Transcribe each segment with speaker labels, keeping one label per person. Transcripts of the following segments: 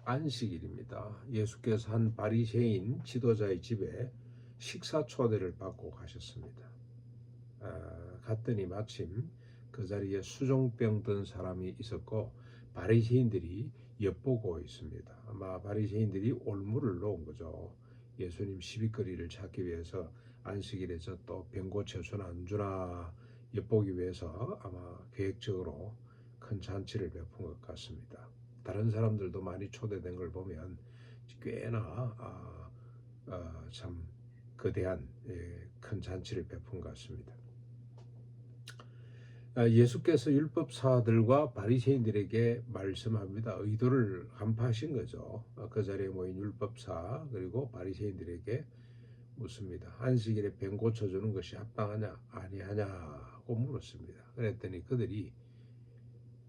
Speaker 1: 안식일입니다. 예수께서 한 바리새인 지도자의 집에 식사 초대를 받고 가셨습니다. 갔더니 마침 그 자리에 수종병 든 사람이 있었고 바리새인들이 엿보고 있습니다. 아마 바리새인들이 올무를 놓은 거죠. 예수님 시비거리를 찾기 위해서 안식일에 저 또 병 고쳐주나 안 주나 엿보기 위해서 아마 계획적으로 큰 잔치를 베푼 것 같습니다. 다른 사람들도 많이 초대된 걸 보면 꽤나 참 거대한 큰 잔치를 베푼 것 같습니다. 예수께서 율법사들과 바리새인들에게 말씀합니다. 의도를 간파하신 거죠. 그 자리에 모인 율법사 그리고 바리새인들에게 묻습니다. 안식일에 병 고쳐주는 것이 합당하냐 아니하냐고 물었습니다. 그랬더니 그들이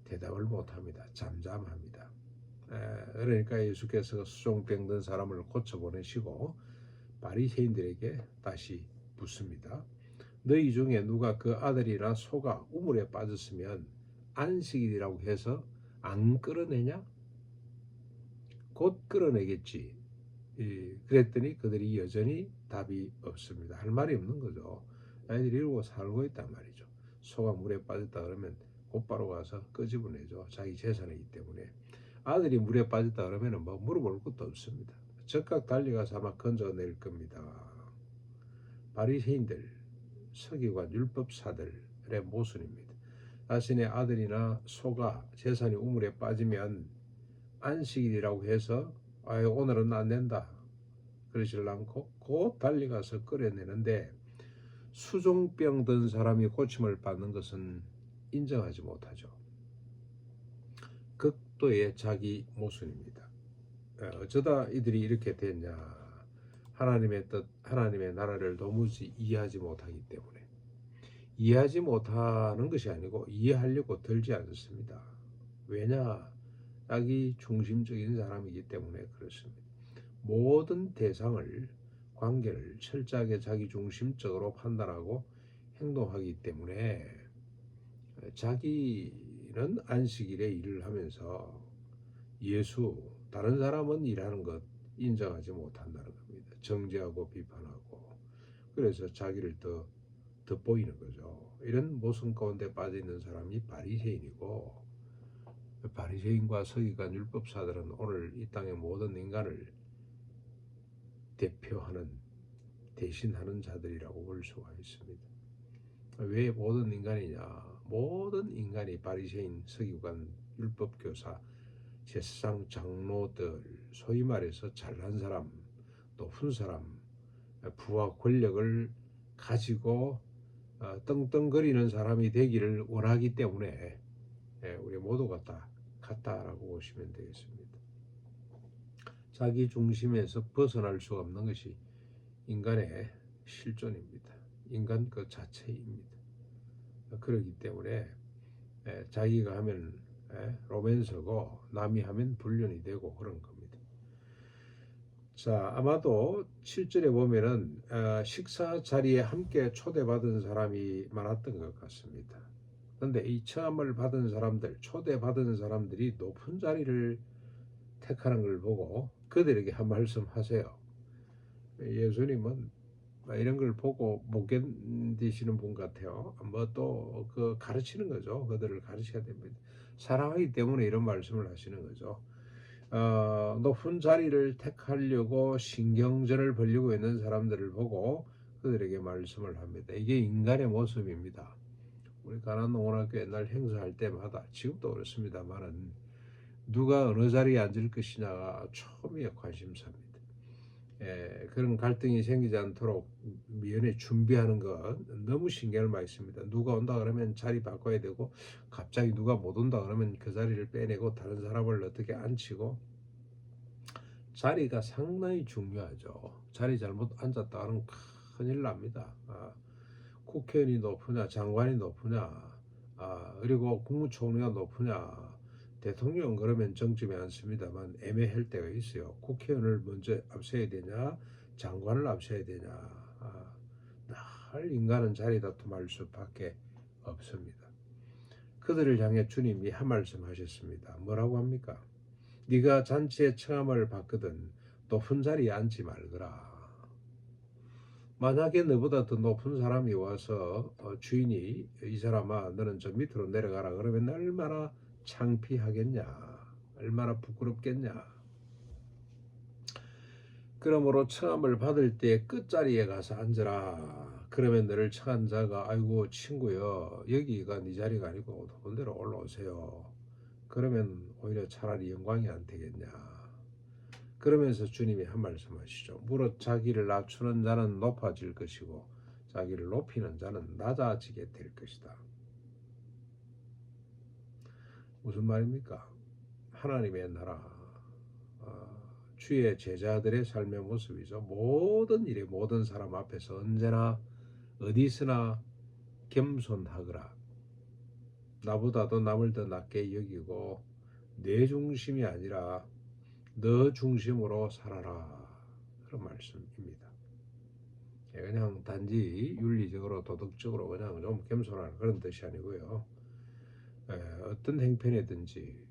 Speaker 1: 대답을 못합니다. 잠잠합니다. 그러니까 예수께서 수종병 든 사람을 고쳐보내시고 바리새인들에게 다시 묻습니다. 너희 중에 누가 그 아들이나 소가 우물에 빠졌으면 안식일이라고 해서 안 끌어내냐? 곧 끌어내겠지. 그랬더니 그들이 여전히 답이 없습니다. 할 말이 없는 거죠. 아이들이 이러고 살고 있단 말이죠. 소가 물에 빠졌다 그러면 곧바로 가서 끄집어내죠. 자기 재산이기 때문에. 아들이 물에 빠졌다 그러면 뭐 물어볼 것도 없습니다. 즉각 달려가서 아마 건져낼 겁니다. 바리새인들, 서기관, 율법사들의 모순입니다. 자신의 아들이나 소가 재산이 우물에 빠지면 안식일이라고 해서 오늘은 안 된다 그러질 않고 곧 달려가서 끌어내는데 수종병 든 사람이 고침을 받는 것은 인정하지 못하죠. 극도의 자기 모순입니다. 어쩌다 이들이 이렇게 됐냐? 하나님의 뜻, 하나님의 나라를 도무지 이해하지 못하기 때문에. 이해하지 못하는 것이 아니고 이해하려고 들지 않습니다. 왜냐? 자기 중심적인 사람이기 때문에 그렇습니다. 모든 대상을, 관계를 철저하게 자기 중심적으로 판단하고 행동하기 때문에 자기는 안식일에 일을 하면서 다른 사람은 일하는 것 인정하지 못한다는 겁니다. 정죄하고 비판하고 그래서 자기를 더 돋보이는 거죠. 이런 모순 가운데 빠져 있는 사람이 바리새인이고 바리새인과 서기관 율법사들은 오늘 이 땅의 모든 인간을 대표하는 대신하는 자들이라고 볼 수가 있습니다. 왜 모든 인간이냐? 모든 인간이 바리새인, 서기관, 율법교사, 제사장 장로들, 소위 말해서 잘난 사람, 높은 사람, 부와 권력을 가지고 떵떵거리는 사람이 되기를 원하기 때문에 우리 모두가 다 같다라고 보시면 되겠습니다. 자기 중심에서 벗어날 수가 없는 것이 인간의 실존입니다. 인간 그 자체입니다. 그렇기 때문에 자기가 하면 로맨스고 남이 하면 불륜이 되고 그런 겁니다. 자, 아마도 7절에 보면은 식사 자리에 함께 초대받은 사람이 많았던 것 같습니다. 그런데 이 청함을 받은 사람들, 초대받은 사람들이 높은 자리를 택하는 걸 보고 그들에게 한 말씀 하세요. 예수님은 이런 걸 보고 못 견디시는 분 같아요. 뭐 또 그 가르치는 거죠. 그들을 가르쳐야 됩니다. 사랑하기 때문에 이런 말씀을 하시는 거죠. 높은 자리를 택하려고 신경전을 벌이고 있는 사람들을 보고 그들에게 말씀을 합니다. 이게 인간의 모습입니다. 우리 가난농원학교 옛날 행사할 때마다 지금도 그렇습니다만은 누가 어느 자리에 앉을 것이냐가 처음에 관심사입니다. 그런 갈등이 생기지 않도록 미연에 준비하는 것 너무 신경을 많이 씁니다. 누가 온다 그러면 자리 바꿔야 되고 갑자기 누가 못 온다 그러면 그 자리를 빼내고 다른 사람을 어떻게 앉히고 자리가 상당히 중요하죠. 자리 잘못 앉았다 하면 큰일 납니다. 국회의원이 높으냐 장관이 높으냐 그리고 국무총리가 높으냐 대통령 그러면 정점이 않습니다만 애매할 때가 있어요. 국회의원을 먼저 앞세워야 되냐 장관을 앞세워야 되냐 늘 인간은 자리 다툼할 수밖에 없습니다. 그들을 향해 주님이 한 말씀 하셨습니다. 뭐라고 합니까? 네가 잔치에 청함을 받거든 높은 자리에 앉지 말거라. 만약에 너보다 더 높은 사람이 와서 주인이 이 사람아 너는 저 밑으로 내려가라 그러면 얼마나 창피하겠냐, 얼마나 부끄럽겠냐. 그러므로 청함을 받을 때 끝자리에 가서 앉으라. 그러면 너를 청한 자가 아이고 친구여 여기가 네 자리가 아니고 높은 데로 올라오세요. 그러면 오히려 차라리 영광이 안 되겠냐. 그러면서 주님이 한 말씀 하시죠. 무릇 자기를 낮추는 자는 높아질 것이고 자기를 높이는 자는 낮아지게 될 것이다. 무슨 말입니까? 하나님의 나라, 주의 제자들의 삶의 모습이죠. 모든 일에 모든 사람 앞에서 언제나 어디서나 겸손하거라. 나보다도 남을 더 낮게 여기고 내 중심이 아니라 너 중심으로 살아라. 그런 말씀입니다. 그냥 단지 윤리적으로 도덕적으로 그냥 좀 겸손하라 그런 뜻이 아니고요. 어떤 행편이든지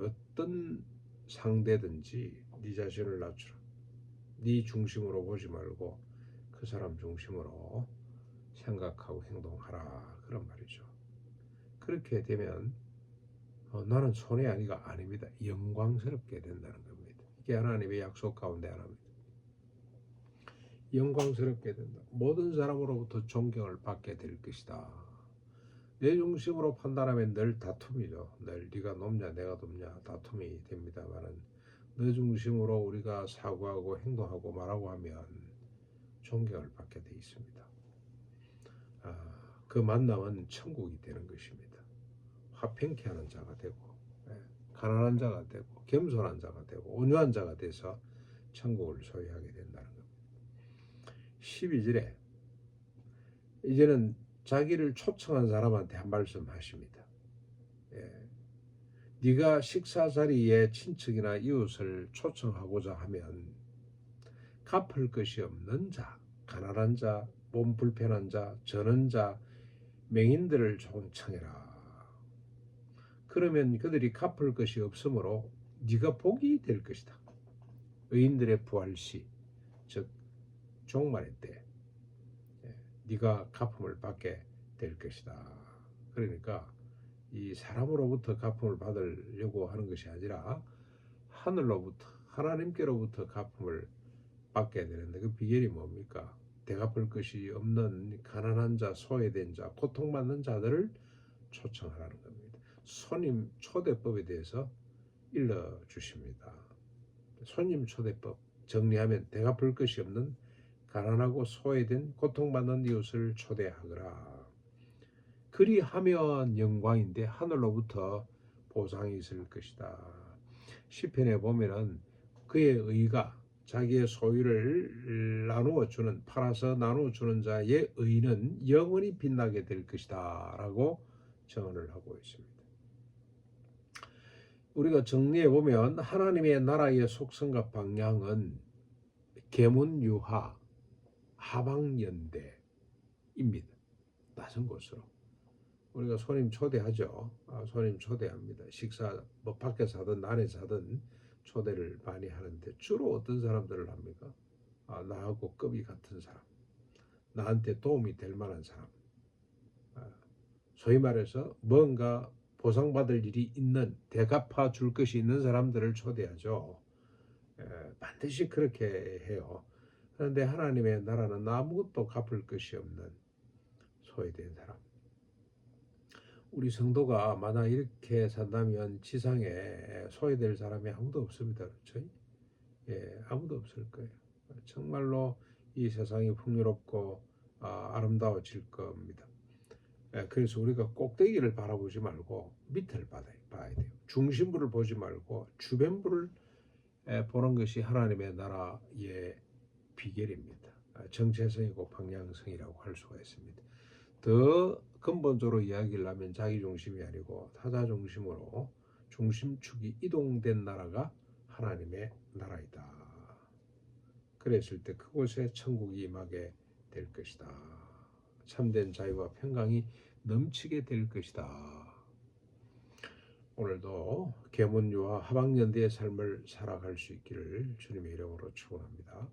Speaker 1: 어떤 상대든지 네 자신을 낮추라. 네 중심으로 보지 말고 그 사람 중심으로 생각하고 행동하라. 그런 말이죠. 그렇게 되면 나는 손해 아니가 아닙니다. 영광스럽게 된다는 겁니다. 이게 하나님의 약속 가운데 하나입니다. 영광스럽게 된다. 모든 사람으로부터 존경을 받게 될 것이다. 내 중심으로 판단하면 늘 다툼이죠. 늘 네가 높냐 내가 높냐 다툼이 됩니다만은 너 중심으로 우리가 사고하고 행동하고 말하고 하면 존경을 받게 돼 있습니다. 그 만남은 천국이 되는 것입니다. 화평케 하는 자가 되고 가난한 자가 되고 겸손한 자가 되고 온유한 자가 돼서 천국을 소유하게 된다는 겁니다. 12절에 이제는 자기를 초청한 사람한테 한 말씀 하십니다. 네가 식사 자리에 친척이나 이웃을 초청하고자 하면 갚을 것이 없는 자, 가난한 자, 몸 불편한 자, 저는 자, 맹인들을 초청해라. 그러면 그들이 갚을 것이 없으므로 네가 복이 될 것이다. 의인들의 부활시, 즉 종말의 때 네가 갚음을 받게 될 것이다. 그러니까 이 사람으로부터 갚음을 받으려고 하는 것이 아니라 하늘로부터 하나님께로부터 갚음을 받게 되는데 그 비결이 뭡니까? 대갚을 것이 없는 가난한 자, 소외된 자, 고통받는 자들을 초청하라는 겁니다. 손님 초대법에 대해서 일러주십니다. 손님 초대법 정리하면 대갚을 것이 없는 가난하고 소외된 고통받는 이웃을 초대하거라. 그리하면 영광인데 하늘로부터 보상이 있을 것이다. 시편에 보면은 그의 의가 자기의 소유를 나누어 주는 팔아서 나누어 주는 자의 의는 영원히 빛나게 될 것이다라고 정언을 하고 있습니다. 우리가 정리해 보면 하나님의 나라의 속성과 방향은 계문유하 하방연대입니다. 낯선 곳으로 우리가 손님 초대하죠. 손님 초대합니다. 식사 뭐 밖에서 하든 안에서 하든 초대를 많이 하는데 주로 어떤 사람들을 합니까? 나하고 급이 같은 사람, 나한테 도움이 될 만한 사람, 소위 말해서 뭔가 보상받을 일이 있는 대갚아 줄 것이 있는 사람들을 초대하죠. 반드시 그렇게 해요. 그런데 하나님의 나라는 아무것도 갚을 것이 없는 소외된 사람. 우리 성도가 만약 이렇게 산다면 지상에 소외될 사람이 아무도 없습니다. 그렇죠? 아무도 없을 거예요. 정말로 이 세상이 풍요롭고 아름다워질 겁니다. 그래서 우리가 꼭대기를 바라보지 말고 밑을 봐야 돼요. 중심부를 보지 말고 주변부를 보는 것이 하나님의 나라의 비결입니다. 정체성이고 방향성이라고 할 수가 있습니다. 더 근본적으로 이야기를 하면 자기 중심이 아니고 타자 중심으로 중심축이 이동된 나라가 하나님의 나라이다. 그랬을 때 그곳에 천국이 임하게 될 것이다. 참된 자유와 평강이 넘치게 될 것이다. 오늘도 계문유와 하박연대의 삶을 살아갈 수 있기를 주님의 이름으로 축원합니다.